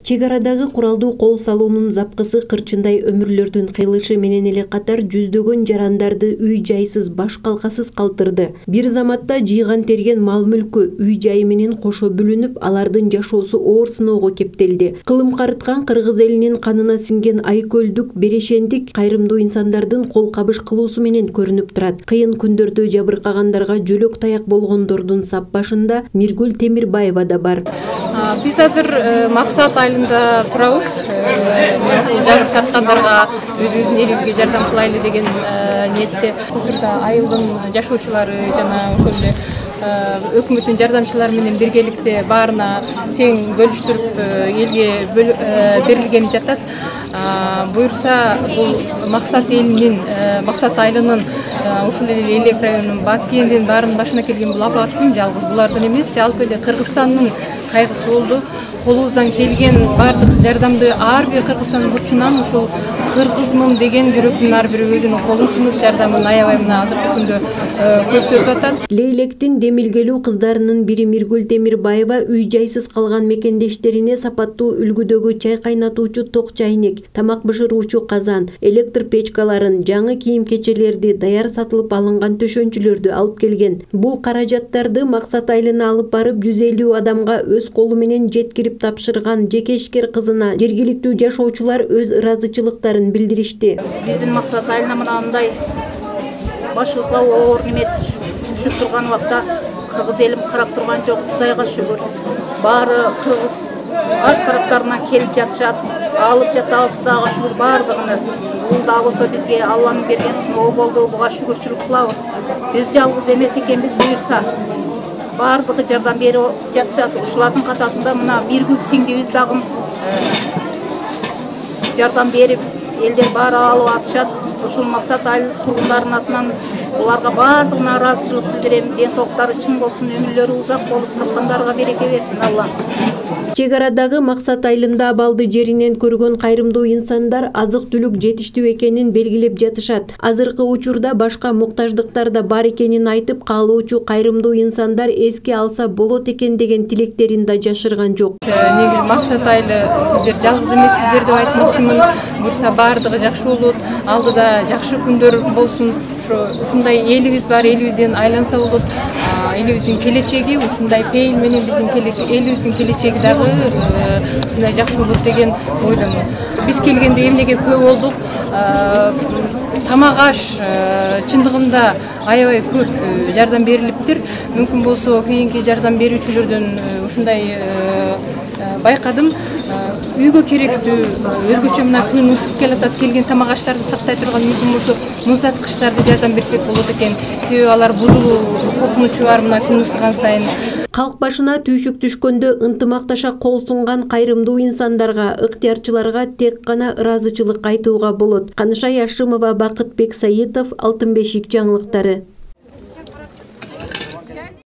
Чек арадагы куралдуу кол салуунун запкысы кырчындай өмүрлөрдүн кыйылышы менен эле катар жүздөгөн жарандарды үй жайсыз, баш калкасыз калтырды. Бир заматта жыйган терген мал мүлкү үй жайы менен кошо бүлүнүп, алардын жашоосу оор сыноого кептелди. Кылым карыткан кыргыз элинин канына сиңген айкөлдүк, берешендик кайрымдуу инсандардын кол кабыш кылуусу менен көрүнүп турат. Кыйын күндөрдө жабыркагандарга жөлөк таяк болгондордун сап башында Миргүл Темирбаева да бар. Биз азыр максат айылында турабыз. Жабыр тарткандарга өзүбүздүн элибизге жардам кылайлы деген ниетте. Учурда айылдын жашоочулары жана ошол эле өкмөттүн жардамчылары менен биргеликте баарына тең бөлүштүрүп элге берилгени жатат. Буюрса бул максат элинин, максат айылынын ушул эле Элек районунун Бак кентинин баарынын башына келген бул апаттын жалгыз булардын эмес, жалпы эле Кыргызстандын кайгысы болду. Колубуздан келген бардык жардамды ар бир Кыргызстан бурчунан ушул кыргызмын деген жүрөктүн ар бири өзүнүн колун сунуп жардамын аябай мына азыркы күндө көрсөтүп атат. Лейлектин демилгелүү кыздарынын бири Миргүл Темирбаева үй жайсыз калган мекендештерине сапаттуу үлгүдөгү чай кайнатуучу ток чайнек, тамак бышыруучу казан, электр печкаларын, жаңы кийим-кечелерди, даяр сатылып алынган төшөнчүлөрдү алып келген. Бул каражаттарды максат айылына алып барып 150 адамга өз колу менен жеткирип тапшырган жекешкер кызына жергиликтүү жашоочулар өз ыраазычылыктарын билдиришти. Биздин максат айылына мындай башыбызга оор неме түшүп турган убакта кыргыз элим карап турган жок. Кудайга шүгүр. Баары кыргыз ар тараптарынан келип жатышат, алып жатабыз, Кудайга шүгүр баардыгыны. Бул да болсо бизге Алланын берген сыноо болду, буга шүгүрчүлүк кылабыз. Биз жалгыз эмес экенбиз, буюрса баардыгы жардам берип жатышат. Ушулардын катарында мына Миргүл сиңдибиз дагы жардам берип, элдер баары алып атышат. Ушул максат айыл тургундарынын атынан буларга баардыгына ыраазычылык билдирем. Ден соолуктары чың болсун, өмүрлөрү узак болуп, тапкандарга береке берсин Алла. Чек арадагы максат айылында абалды жеринен көргөн кайрымдуу инсандар азык-түлүк жетиштүү экенин белгилеп жатышат. Азыркы учурда башка муктаждыктар да бар экенин айтып, каалоочу кайрымдуу инсандар эске алса болот экен деген тилектерин да жашырган жок. Негизи максат айылы сиздер жалгыз эмессиздер деп айтмакчымын. Буюрса баардыгы жакшы болот, алдыда жакшы күндөр болсун. Ушундай элибиз бар, элибизден айланса болот. Элибиздин келечеги ушундай пейил менен биздин элибиздин келечеги дагы жакшы болот деген ойдомун. Биз келгенде эмнеге көп болдук? Тамак аш чындыгында аябай көп жардам берилиптир. Мүмкүн болсо кийинки жардам берүүчүлөрдөн ушундай байкадым. Үйгө керектүү өзгөчө мына күн ысып келатат, келген тамак аштарды сактай турган мүмкүн болсо муздаткычтарды жардам берсек болот экен. Себеби алар бузулуу коркунучу бар мына күн ысыган сайын. Калк башына түйшүк түшкөндө ынтымакташа кол сунган кайрымдуу инсандарга, ыктыярчыларга тек гана ыраазычылык айтууга болот. Канышай Ашымова, Бакытбек Саитов, Алтын бешик жаңылыктары.